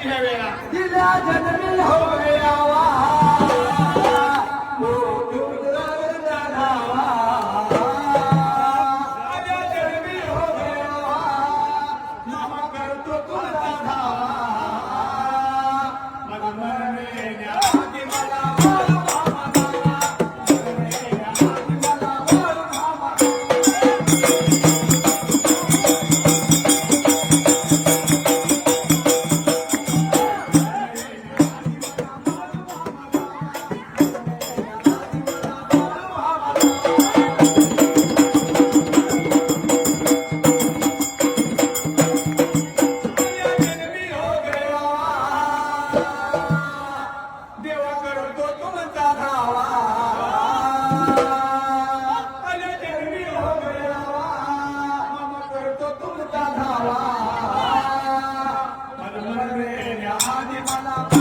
दिल्या जन्मी हो यावा हो तुझा धावा दिल्या जन्मी हो यावा नाम करतो तुझा धावा मग मरण्याआधी मला बोल मामा मरण्याआधी मला बोल मामा देवा करतो तुमचा धावा अरे जन्मी हो गयावा मामा करतो तुमचा धावा मरण्याआधी मला